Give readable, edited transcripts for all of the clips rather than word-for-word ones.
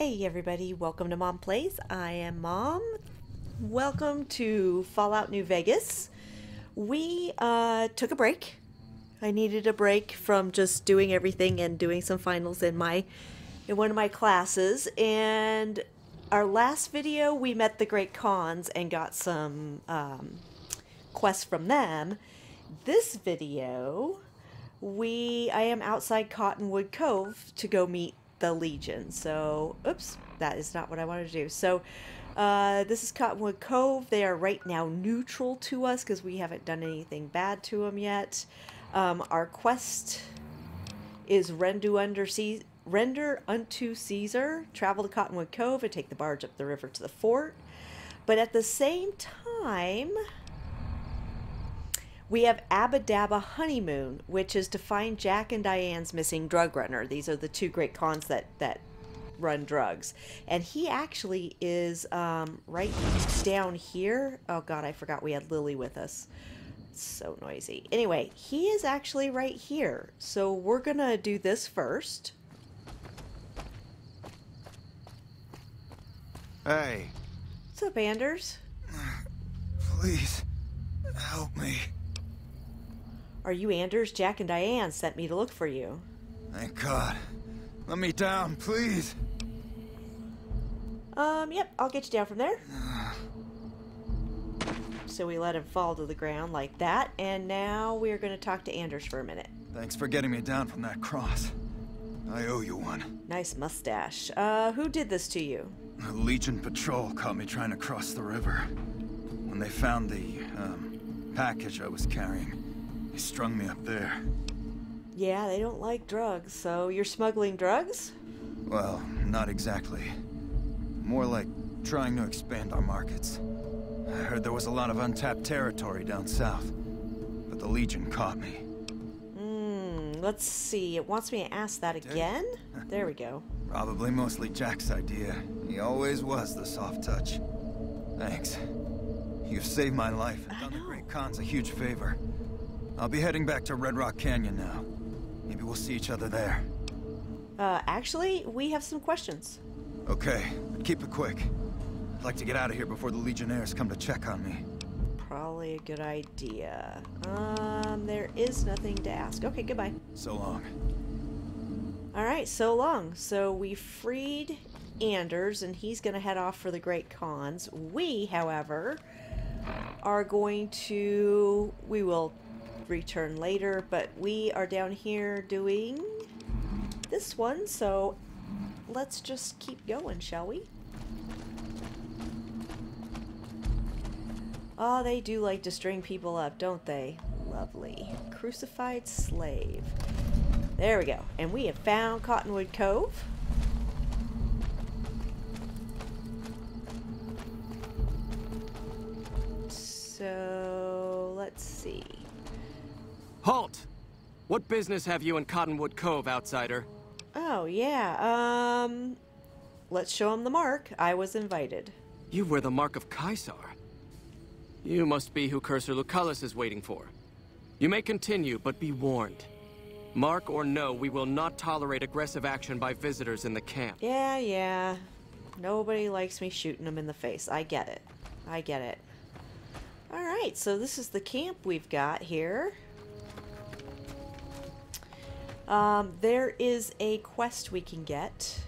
Hey everybody, welcome to Mom Plays. I am Mom. Welcome to Fallout New Vegas. We took a break. I needed a break from just doing everything and doing some finals in one of my classes. And our last video, we met the Great Khans and got some quests from them. This video, I am outside Cottonwood Cove to go meet the Legion. So, oops, that is not what I wanted to do. So, this is Cottonwood Cove. They are right now neutral to us because we haven't done anything bad to them yet. Our quest is render unto Ceasar, travel to Cottonwood Cove and take the barge up the river to the fort. But at the same time, we have Abba Dabba Honeymoon, which is to find Jack and Diane's missing drug runner. These are the two Great Khans that run drugs. And he actually is right down here. Oh god, I forgot we had Lily with us. It's so noisy. Anyway, he is actually right here. So we're gonna do this first. Hey. What's up, Anders? Please, help me. Are you Anders? Jack and Diane sent me to look for you. Thank God. Let me down, please. Yep, I'll get you down from there. So we let him fall to the ground like that, and now we're going to talk to Anders for a minute. Thanks for getting me down from that cross. I owe you one. Nice mustache. Who did this to you? The Legion patrol caught me trying to cross the river. When they found the, package I was carrying, they strung me up there. Yeah, they don't like drugs, so you're smuggling drugs? Well, not exactly. More like trying to expand our markets. I heard there was a lot of untapped territory down south, but the Legion caught me. Let's see. It wants me to ask that again? There we go. Probably mostly Jack's idea. He always was the soft touch. Thanks. You've saved my life and done the Great Khans a huge favor. I'll be heading back to Red Rock Canyon now. Maybe we'll see each other there. Actually, we have some questions. Okay, but keep it quick. I'd like to get out of here before the Legionnaires come to check on me. Probably a good idea. There is nothing to ask. Okay, goodbye. So long. Alright, so long. So we freed Anders, and he's going to head off for the Great Khans. We, however, are going to... We will return later, but we are down here doing this one, so let's just keep going, shall we? Oh, they do like to string people up, don't they? Lovely. Crucified slave. There we go. And we have found Cottonwood Cove. So, let's see. Halt! What business have you in Cottonwood Cove, outsider? Oh, yeah, let's show him the mark. I was invited. You wear the mark of Ceasar. You must be who Ceasar Lucullus is waiting for. You may continue, but be warned. Mark or no, we will not tolerate aggressive action by visitors in the camp. Yeah. Nobody likes me shooting them in the face. I get it. I get it. Alright, so this is the camp we've got here. There is a quest we can get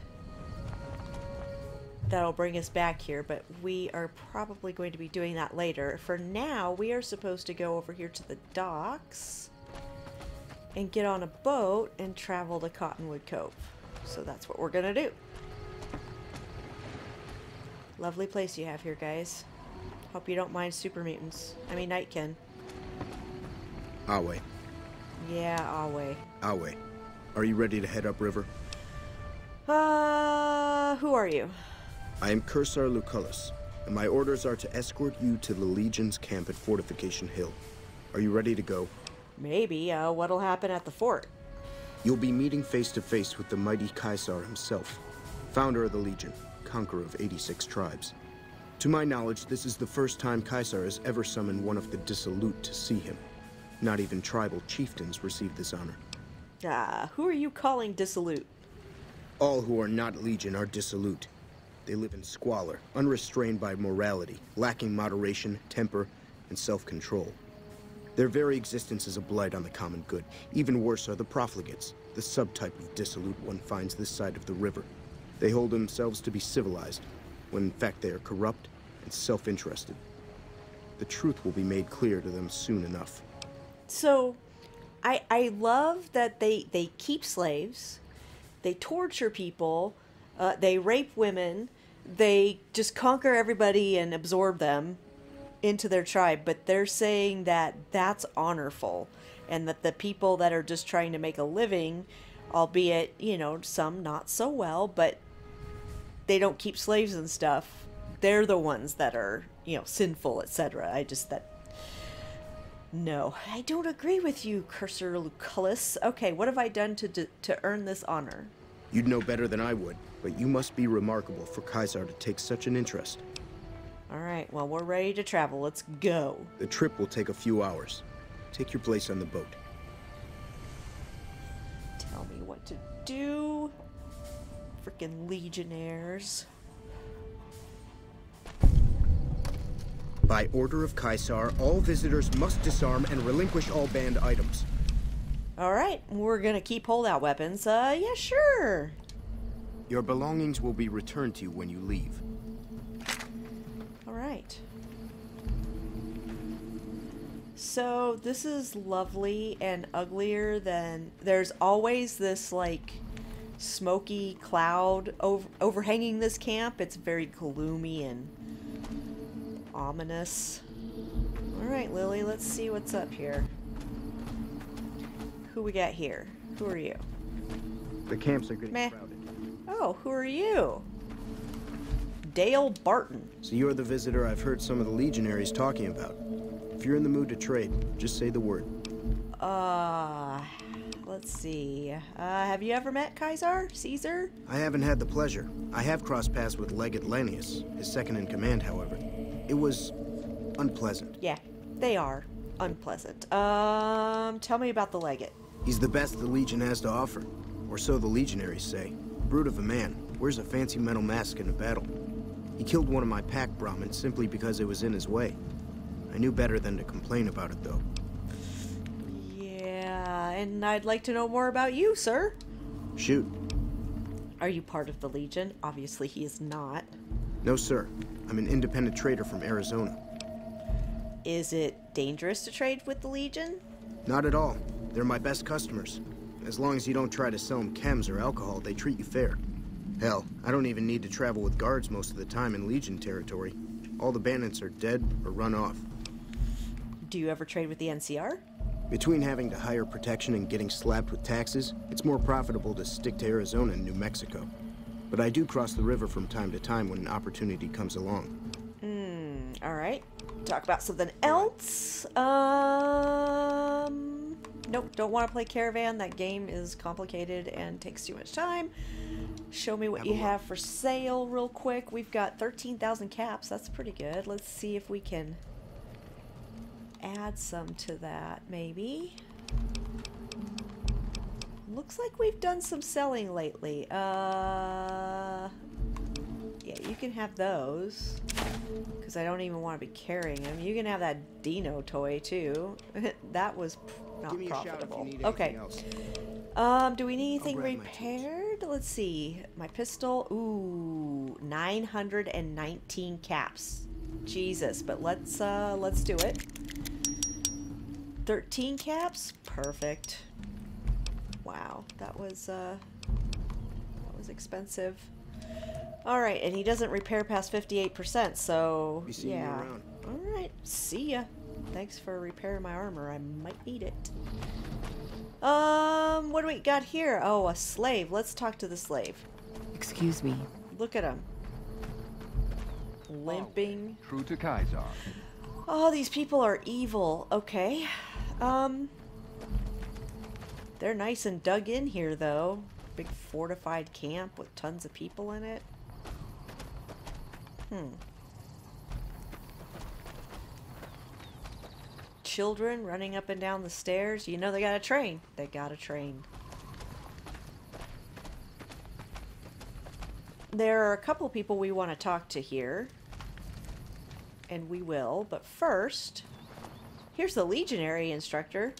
that'll bring us back here, but we are probably going to be doing that later. For now, we are supposed to go over here to the docks and get on a boat and travel to Cottonwood Cove. So that's what we're gonna do. Lovely place you have here, guys. Hope you don't mind super mutants. I mean, Nightkin. I'll wait. Yeah, I'll wait. I'll wait. Are you ready to head upriver? Who are you? I am Ceasar Lucullus, and my orders are to escort you to the Legion's camp at Fortification Hill. Are you ready to go? Maybe. What'll happen at the fort? You'll be meeting face to face with the mighty Ceasar himself, founder of the Legion, conqueror of 86 tribes. To my knowledge, this is the first time Ceasar has ever summoned one of the dissolute to see him. Not even tribal chieftains receive this honor. Who are you calling dissolute? All who are not Legion are dissolute. They live in squalor, unrestrained by morality, lacking moderation, temper, and self-control. Their very existence is a blight on the common good. Even worse are the profligates, the subtype of dissolute one finds this side of the river. They hold themselves to be civilized, when in fact they are corrupt and self-interested. The truth will be made clear to them soon enough. So, I love that they keep slaves, they torture people, they rape women, they just conquer everybody and absorb them into their tribe, but they're saying that that's honorful, and that the people that are just trying to make a living, albeit, you know, some not so well, but they don't keep slaves and stuff, they're the ones that are, you know, sinful, etc. No, I don't agree with you, Cursor Lucullus. Okay, what have I done to earn this honor? You'd know better than I would, but you must be remarkable for Ceasar to take such an interest. Alright, well, we're ready to travel. Let's go. The trip will take a few hours. Take your place on the boat. Tell me what to do. Freaking legionnaires. By order of Ceasar, all visitors must disarm and relinquish all banned items. Alright, we're gonna keep holdout weapons. Yeah, sure. Your belongings will be returned to you when you leave. Alright. So, this is lovely and uglier than... There's always this, like, smoky cloud overhanging this camp. It's very gloomy and ominous. Alright, Lily, let's see what's up here. Who we got here? Who are you? The camps are getting Meh. crowded. Oh, who are you? Dale Barton. So you're the visitor I've heard some of the legionaries talking about. If you're in the mood to trade, just say the word. Let's see. Have you ever met Ceasar? I haven't had the pleasure. I have crossed paths with Legate Lanius, his second in command, however. It was unpleasant. Yeah, they are unpleasant. Tell me about the legate. He's the best the Legion has to offer, or so the legionaries say. Brute of a man, wears a fancy metal mask in a battle. He killed one of my pack Brahmins simply because it was in his way. I knew better than to complain about it, though. Yeah, and I'd like to know more about you, sir. Shoot. Are you part of the Legion? Obviously he is not. No, sir. I'm an independent trader from Arizona. Is it dangerous to trade with the Legion? Not at all. They're my best customers. As long as you don't try to sell them chems or alcohol, they treat you fair. Hell, I don't even need to travel with guards most of the time in Legion territory. All the bandits are dead or run off. Do you ever trade with the NCR? Between having to hire protection and getting slapped with taxes, it's more profitable to stick to Arizona and New Mexico. But I do cross the river from time to time when an opportunity comes along. Alright. Talk about something else. Nope, don't want to play Caravan. That game is complicated and takes too much time. Show me what you have for sale real quick. We've got 13,000 caps. That's pretty good. Let's see if we can add some to that, maybe. Looks like we've done some selling lately. Yeah, you can have those. Because I don't even want to be carrying them. You can have that Dino toy, too. That was not profitable. Okay. Do we need anything repaired? Let's see. My pistol. Ooh, 919 caps. Jesus, but let's do it. 13 caps? Perfect. Wow, that was expensive. Alright, and he doesn't repair past 58%, so yeah. Alright, see ya. Thanks for repairing my armor. I might need it. What do we got here? Oh, a slave. Let's talk to the slave. Excuse me. Look at him. Limping. True to Ceasar. Oh, these people are evil. Okay. They're nice and dug in here, though. Big fortified camp with tons of people in it. Children running up and down the stairs. You know they gotta train. They gotta train. there are a couple people we want to talk to here. And we will, but first, here's the Legionary instructor.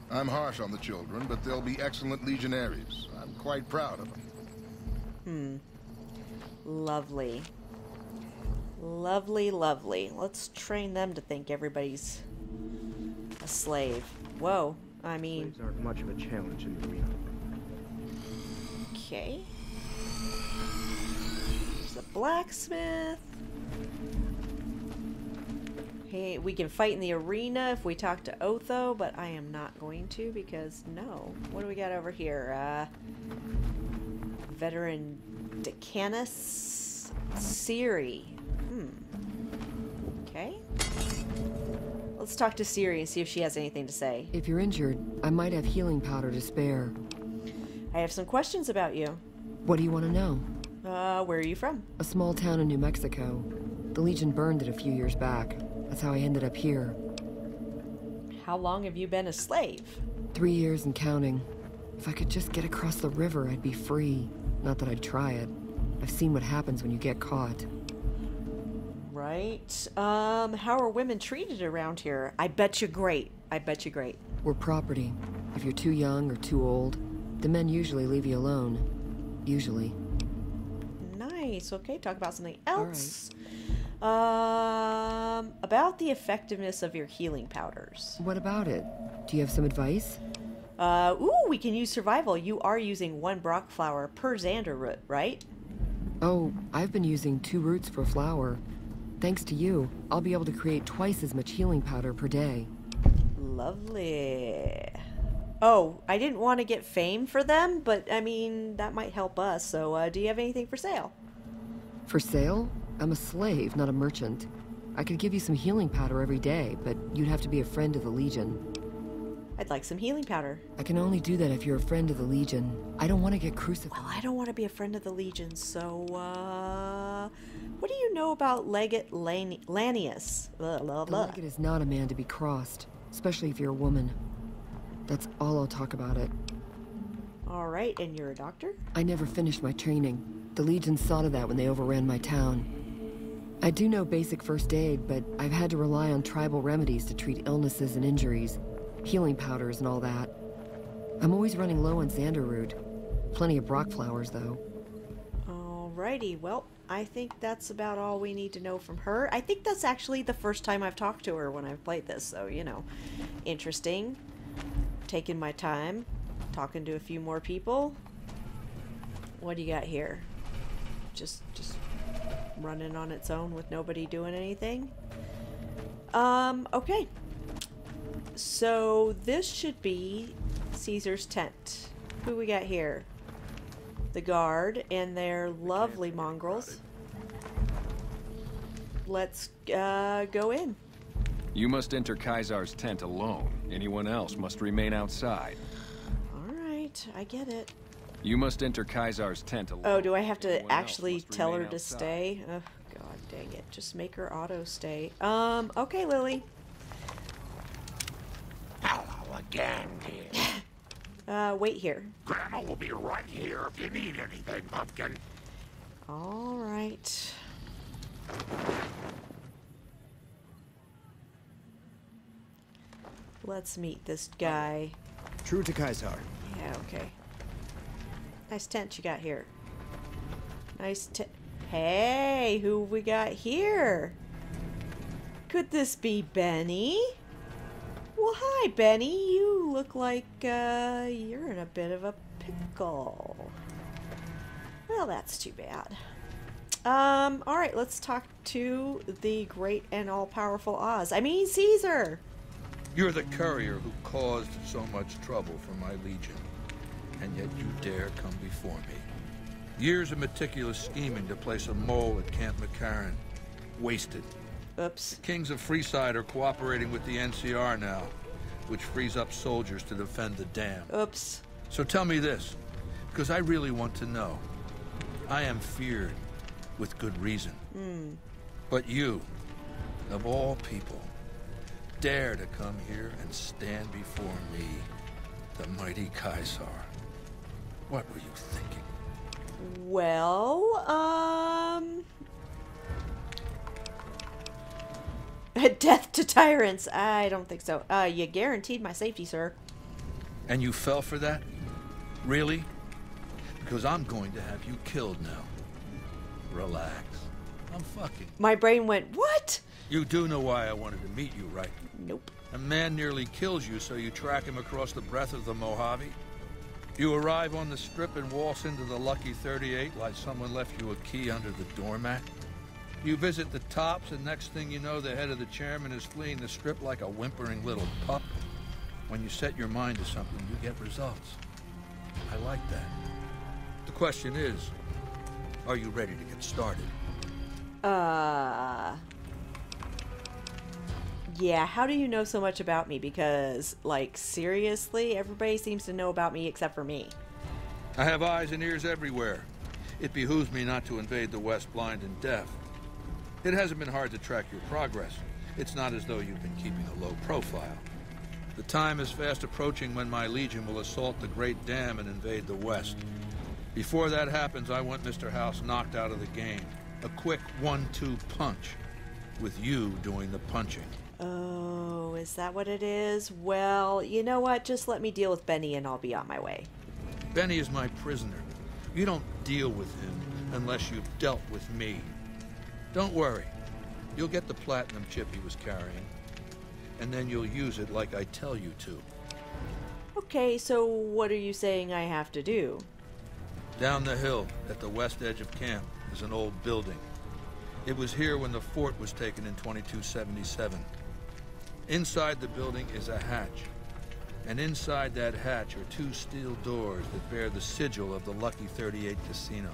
I'm harsh on the children, but they'll be excellent legionaries. I'm quite proud of them. Lovely. Lovely, lovely. Let's train them to think everybody's a slave. Whoa, I mean... Slaves aren't much of a challenge in the arena. Okay. There's a blacksmith. Hey, we can fight in the arena if we talk to Otho, but I am not going to because no. What do we got over here? Veteran Decanus Siri. Okay. Let's talk to Siri and see if she has anything to say. If you're injured, I might have healing powder to spare. I have some questions about you. What do you want to know? Where are you from? A small town in New Mexico. The Legion burned it a few years back. That's how I ended up here. How long have you been a slave? 3 years and counting. If I could just get across the river, I'd be free. Not that I'd try it. I've seen what happens when you get caught. Right. How are women treated around here? I bet you great. I bet you great. We're property. If you're too young or too old, the men usually leave you alone. Usually. Nice. Okay, talk about something else. About the effectiveness of your healing powders. What about it? Do you have some advice? We can use survival. You are using 1 Brock flower per Xander root, right? Oh, I've been using 2 roots per flower. Thanks to you, I'll be able to create twice as much healing powder per day. Lovely. Oh, I didn't want to get fame for them, but I mean, that might help us. So, do you have anything for sale? For sale? I'm a slave, not a merchant. I could give you some healing powder every day, but you'd have to be a friend of the Legion. I'd like some healing powder. I can only do that if you're a friend of the Legion. I don't want to get crucified. Well, I don't want to be a friend of the Legion, so, what do you know about Legate Lanius? Blah, blah, The blah. legate is not a man to be crossed, especially if you're a woman. That's all I'll talk about it. All right, and you're a doctor? I never finished my training. The Legion saw to that when they overran my town. I do know basic first aid, but I've had to rely on tribal remedies to treat illnesses and injuries, healing powders and all that. I'm always running low on Xander root. Plenty of Brock flowers, though. Alrighty, well, I think that's about all we need to know from her. I think that's actually the first time I've talked to her when I've played this, so, you know, interesting. Taking my time, talking to a few more people. What do you got here? Just running on its own with nobody doing anything? Okay. So this should be Caesar's tent. Who we got here? The guard and their lovely mongrels. Let's go in. You must enter Ceasar's tent alone. Anyone else must remain outside. Alright, I get it. You must enter Ceasar's tent alone. Oh, do I have to Anyone else actually must tell her remain to outside. stay? Oh, god dang it. Just make her auto stay. Okay, Lily. Hello again, dear. Wait here. Grandma will be right here if you need anything, Pumpkin. Alright. Let's meet this guy. True to Ceasar. Yeah, okay. Nice tent you got here. Nice tent. Hey, who we got here? Could this be Benny? Well, hi, Benny. You look like, you're in a bit of a pickle. Well, that's too bad. Alright, let's talk to the great and all-powerful Oz. I mean, Caesar! You're the courier who caused so much trouble for my legion, and yet you dare come before me. Years of meticulous scheming to place a mole at Camp McCarran. Wasted. Oops. Kings of Freeside are cooperating with the NCR now, which frees up soldiers to defend the dam. Oops. So tell me this, because I really want to know. I am feared, with good reason. But you, of all people, dare to come here and stand before me, the mighty Ceasar. What were you thinking? Well, death to tyrants. I don't think so. You guaranteed my safety, sir. And you fell for that? Really? Because I'm going to have you killed now. Relax. I'm fucking. My brain went, what? You do know why I wanted to meet you, right? Nope. A man nearly kills you, so you track him across the breadth of the Mojave. You arrive on the strip and waltz into the Lucky 38 like someone left you a key under the doormat. You visit the tops, and next thing you know, the head of the chairman is fleeing the strip like a whimpering little pup. When you set your mind to something, you get results. I like that. The question is, are you ready to get started? Yeah, how do you know so much about me? Because, like, seriously, everybody seems to know about me except for me. I have eyes and ears everywhere. It behooves me not to invade the West blind and deaf. It hasn't been hard to track your progress. It's not as though you've been keeping a low profile. The time is fast approaching when my Legion will assault the Great Dam and invade the West. Before that happens, I want Mr. House knocked out of the game. A quick 1-2 punch, with you doing the punching. Oh, is that what it is? Well, you know what? Just let me deal with Benny and I'll be on my way. Benny is my prisoner. You don't deal with him unless you've dealt with me. Don't worry. You'll get the platinum chip he was carrying, and then you'll use it like I tell you to. Okay, so what are you saying I have to do? Down the hill, at the west edge of camp, is an old building. It was here when the fort was taken in 2277. Inside the building is a hatch, and inside that hatch are 2 steel doors that bear the sigil of the Lucky 38 Casino.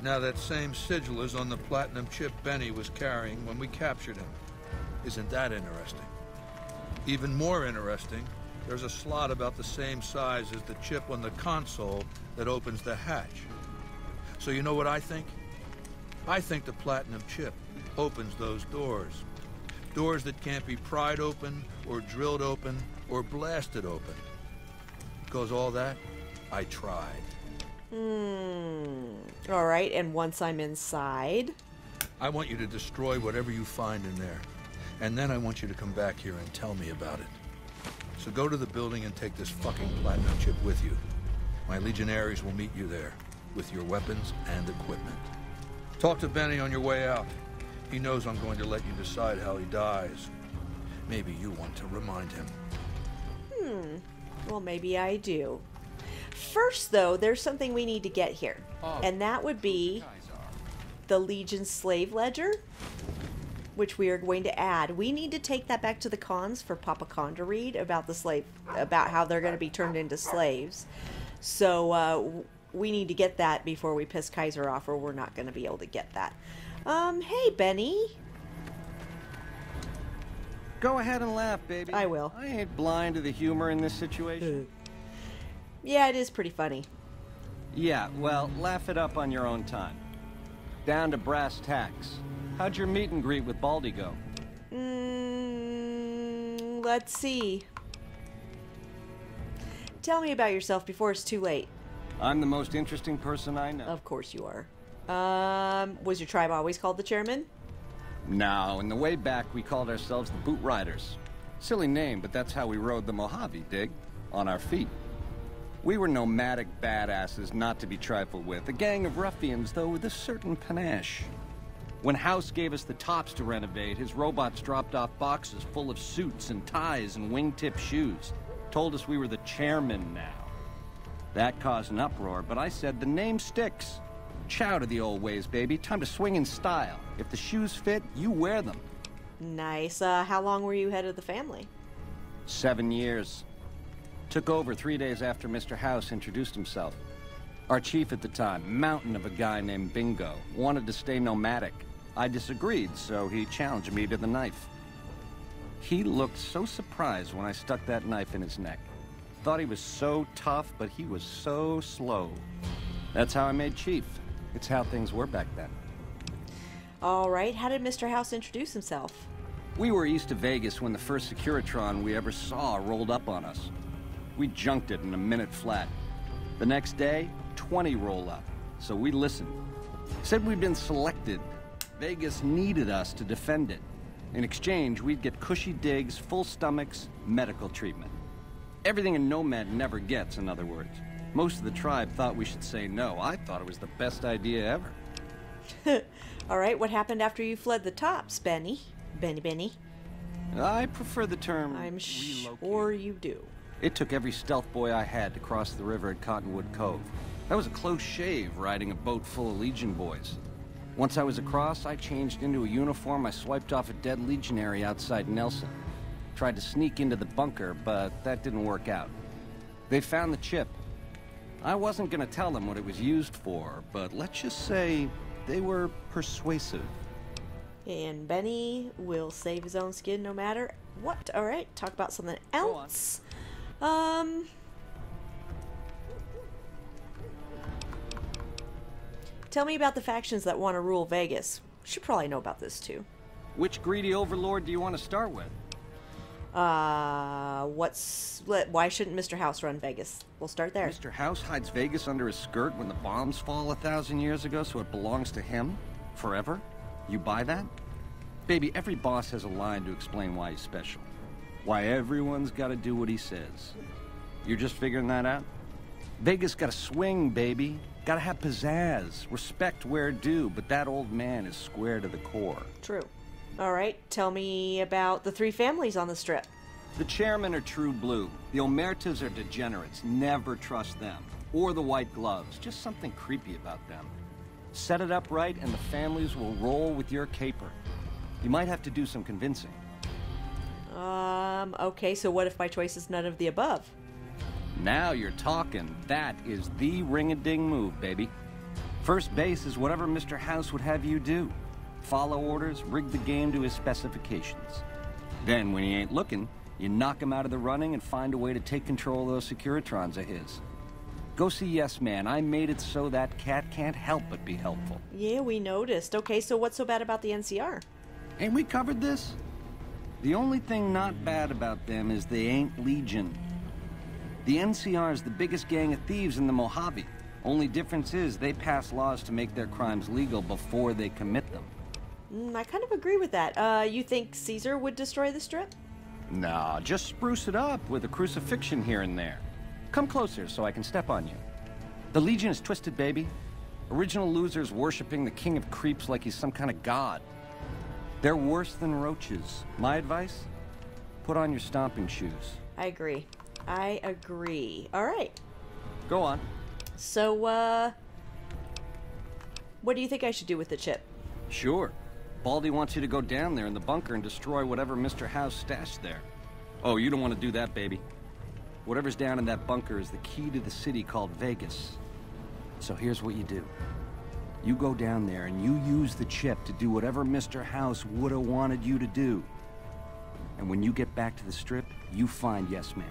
Now that same sigil is on the platinum chip Benny was carrying when we captured him. Isn't that interesting? Even more interesting, there's a slot about the same size as the chip on the console that opens the hatch. So you know what I think? I think the platinum chip opens those doors. Doors that can't be pried open, or drilled open, or blasted open. Because all that, I tried. Alright, and once I'm inside? I want you to destroy whatever you find in there. And then I want you to come back here and tell me about it. So go to the building and take this fucking platinum chip with you. My legionaries will meet you there, with your weapons and equipment. Talk to Benny on your way out. He knows I'm going to let you decide how he dies. Maybe you want to remind him. Well, maybe I do. First, though, there's something we need to get here. And that would be the Legion slave ledger, which we are going to add. We need to take that back to the cons for Papa Khan to read about the slave, about how they're going to be turned into slaves. So, we need to get that before we piss Ceasar off, or we're not going to be able to get that. Hey, Benny. Go ahead and laugh, baby. I will. I ain't blind to the humor in this situation. Yeah, it is pretty funny. Yeah, well, laugh it up on your own time. Down to brass tacks. How'd your meet and greet with Baldy go? Let's see. Tell me about yourself before it's too late. I'm the most interesting person I know. Of course you are. Was your tribe always called the chairman? No, in the way back we called ourselves the Boot Riders. Silly name, but that's how we rode the Mojave, dig? On our feet. We were nomadic badasses not to be trifled with. A gang of ruffians, though, with a certain panache. When House gave us the tops to renovate, his robots dropped off boxes full of suits and ties and wingtip shoes. Told us we were the chairmen now. That caused an uproar, but I said the name sticks. Chow to the old ways, baby. Time to swing in style. If the shoes fit, you wear them. Nice. How long were you head of the family? 7 years. Took over 3 days after Mr. House introduced himself. Our chief at the time, mountain of a guy named Bingo, wanted to stay nomadic. I disagreed, so he challenged me to the knife. He looked so surprised when I stuck that knife in his neck. Thought he was so tough, but he was so slow. That's how I made chief. It's how things were back then. All right. How did Mr. House introduce himself? We were east of Vegas when the first Securitron we ever saw rolled up on us. We junked it in a minute flat. The next day, 20 roll up. so we listened. Said we'd been selected. Vegas needed us to defend it. In exchange, we'd get cushy digs, full stomachs, medical treatment. Everything a nomad never gets, in other words. Most of the tribe thought we should say no. I thought it was the best idea ever. All right, what happened after you fled the tops, Benny? Benny. I prefer the term I'm relocate. sure you do. It took every stealth boy I had to cross the river at Cottonwood Cove. That was a close shave, riding a boat full of Legion boys. Once I was across, I changed into a uniform. I swiped off a dead legionary outside Nelson. Tried to sneak into the bunker, but that didn't work out. They found the chip. I wasn't gonna tell them what it was used for, but let's just say they were persuasive. And Benny will save his own skin no matter what. All right, talk about something else. Tell me about the factions that want to rule Vegas. Should probably know about this too. Which greedy overlord do you want to start with? Why shouldn't Mr. House run Vegas? We'll start there. Mr. House hides Vegas under his skirt when the bombs fall 1,000 years ago, so it belongs to him? Forever? You buy that? Baby, every boss has a line to explain why he's special. Why everyone's gotta do what he says. You're just figuring that out? Vegas gotta swing, baby. Gotta have pizzazz. Respect where due, but that old man is square to the core. True. All right, tell me about the three families on the strip. The chairmen are true blue. The Omertas are degenerates. Never trust them. Or the white gloves. Just something creepy about them. Set it up right and the families will roll with your caper. You might have to do some convincing. Okay, so what if my choice is none of the above? Now you're talking. That is the ring-a-ding move, baby. First base is whatever Mr. House would have you do. Follow orders, rig the game to his specifications. Then, when he ain't looking, you knock him out of the running and find a way to take control of those Securitrons of his. Go see Yes Man. I made it so that cat can't help but be helpful. Yeah, we noticed. Okay, so what's so bad about the NCR? Ain't we covered this? The only thing not bad about them is they ain't Legion. The NCR is the biggest gang of thieves in the Mojave. Only difference is they pass laws to make their crimes legal before they commit them. I kind of agree with that. You think Ceasar would destroy the strip? Nah, just spruce it up with a crucifixion here and there. Come closer so I can step on you. The Legion is twisted, baby. Original losers worshipping the king of creeps like he's some kind of god. They're worse than roaches. My advice? Put on your stomping shoes. I agree. All right. Go on. So, what do you think I should do with the chip? Sure. Baldy wants you to go down there in the bunker and destroy whatever Mr. House stashed there. Oh, you don't want to do that, baby. Whatever's down in that bunker is the key to the city called Vegas. So here's what you do. You go down there and you use the chip to do whatever Mr. House would have wanted you to do. And when you get back to the strip, you find Yes Man.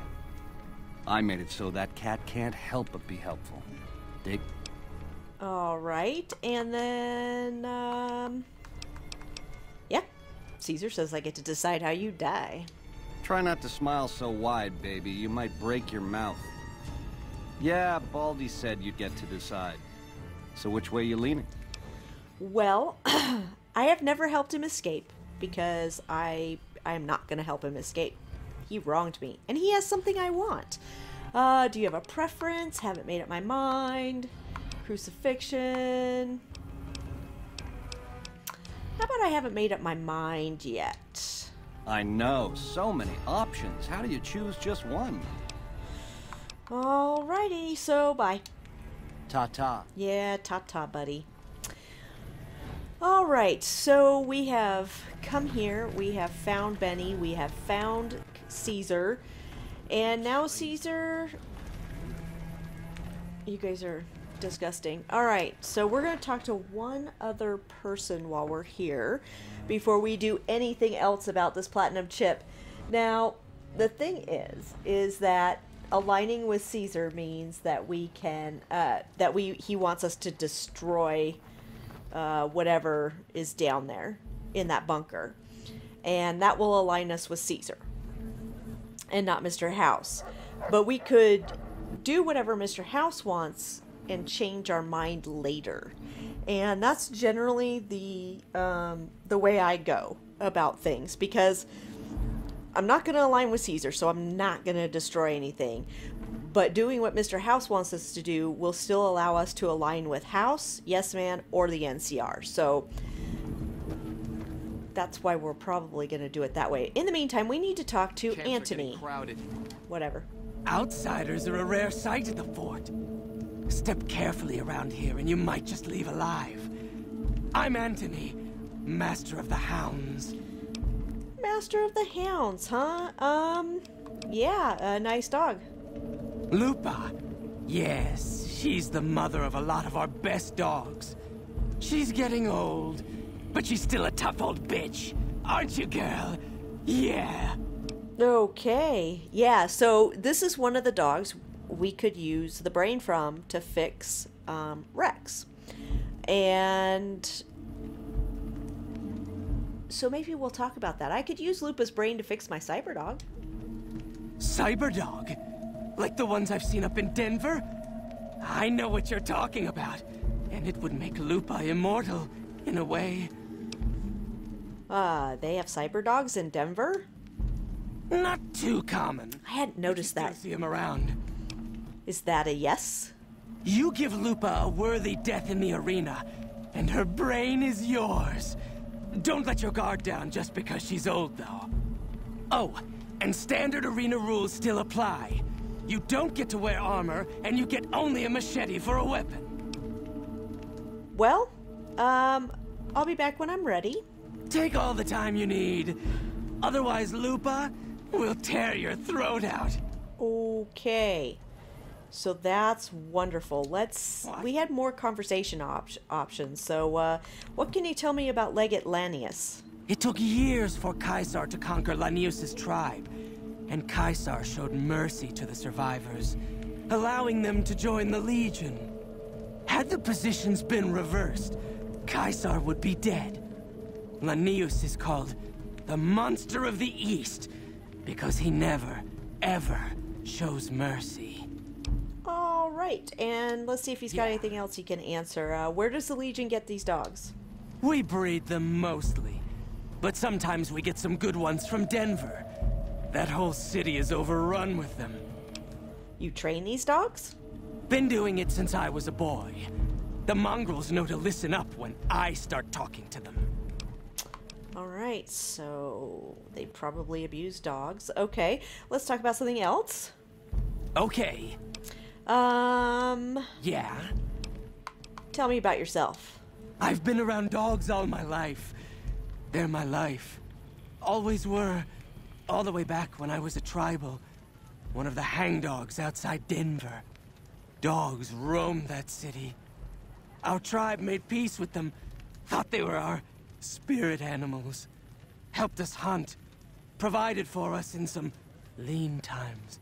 I made it so that cat can't help but be helpful. Dig? All right, and then, yeah. Ceasar says I get to decide how you die. Try not to smile so wide, baby. You might break your mouth. Yeah, Baldy said you'd get to decide. So which way you leaning? Well, I have never helped him escape because I'm not going to help him escape. He wronged me, and he has something I want. Do you have a preference? Haven't made up my mind. Crucifixion. How about I haven't made up my mind yet? I know, so many options. How do you choose just one? Alrighty, so bye. Ta-ta. Yeah, ta-ta, buddy. Alright, so we have come here, we have found Benny, we have found Ceasar, and now Ceasar... You guys are disgusting. Alright, so we're going to talk to one other person while we're here before we do anything else about this platinum chip. Now, the thing is that aligning with Ceasar means that we can, he wants us to destroy whatever is down there in that bunker. And that will align us with Ceasar and not Mr. House. But we could do whatever Mr. House wants and change our mind later. And that's generally the way I go about things, because I'm not going to align with Ceasar, so I'm not going to destroy anything. But doing what Mr. House wants us to do will still allow us to align with House, Yes Man, or the NCR. So that's why we're probably going to do it that way. In the meantime, we need to talk to Antony. Whatever. Outsiders are a rare sight at the fort. Step carefully around here and you might just leave alive. I'm Antony, Master of the Hounds. Master of the Hounds, huh? Yeah, a nice dog. Lupa. Yes, she's the mother of a lot of our best dogs. She's getting old, but she's still a tough old bitch. Aren't you, girl? Yeah. Okay. Yeah, so this is one of the dogs we could use the brain from to fix Rex. And so maybe we'll talk about that. I could use Lupa's brain to fix my cyberdog. Cyberdog? Like the ones I've seen up in Denver? I know what you're talking about. And it would make Lupa immortal, in a way. They have cyberdogs in Denver? Not too common. I hadn't noticed that. See him around. Is that a yes? You give Lupa a worthy death in the arena, and her brain is yours. Don't let your guard down just because she's old, though. Oh, and standard arena rules still apply. You don't get to wear armor, and you get only a machete for a weapon. Well, I'll be back when I'm ready. Take all the time you need. Otherwise, Lupa will tear your throat out. Okay. So that's wonderful. We had more conversation options. So, what can you tell me about Legate Lanius? It took years for Ceasar to conquer Lanius' tribe, and Ceasar showed mercy to the survivors, allowing them to join the Legion. Had the positions been reversed, Ceasar would be dead. Lanius is called the Monster of the East, because he never, ever shows mercy. All right, and let's see if he's got anything else he can answer. Where does the Legion get these dogs? We breed them mostly, but sometimes we get some good ones from Denver. That whole city is overrun with them. You train these dogs? Been doing it since I was a boy. The mongrels know to listen up when I start talking to them. All right, so they probably abuse dogs. Okay, let's talk about something else. Okay. Yeah? Tell me about yourself. I've been around dogs all my life. They're my life. Always were. All the way back when I was a tribal. One of the hangdogs outside Denver. Dogs roamed that city. Our tribe made peace with them. Thought they were our spirit animals. Helped us hunt. Provided for us in some lean times.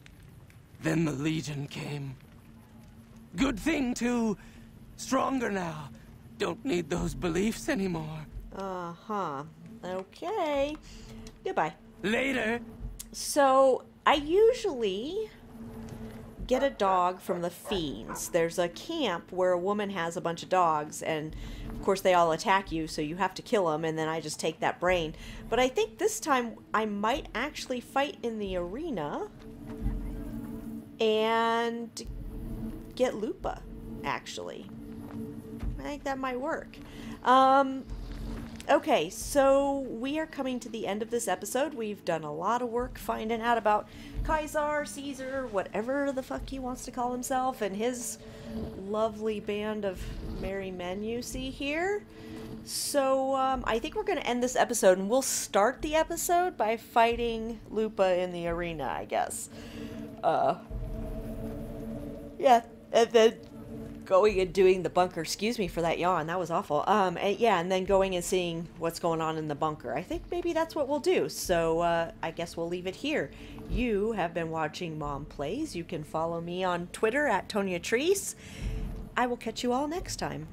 Then the Legion came. Good thing, too. Stronger now. Don't need those beliefs anymore. Uh-huh. Okay. Goodbye. Later. So, I usually get a dog from the Fiends. There's a camp where a woman has a bunch of dogs, and of course they all attack you, so you have to kill them, and then I just take that brain. But I think this time I might actually fight in the arena and get Lupa, actually. I think that might work. Okay, so we are coming to the end of this episode. We've done a lot of work finding out about Ceasar, Ceasar, whatever the fuck he wants to call himself, and his lovely band of merry men you see here. So, I think we're going to end this episode, and we'll start the episode by fighting Lupa in the arena, I guess. Yeah, and then going and doing the bunker. Excuse me for that yawn. That was awful. And then going and seeing what's going on in the bunker. I think maybe that's what we'll do. So, I guess we'll leave it here. You have been watching Mom Plays. You can follow me on Twitter at ToniaTreese. I will catch you all next time.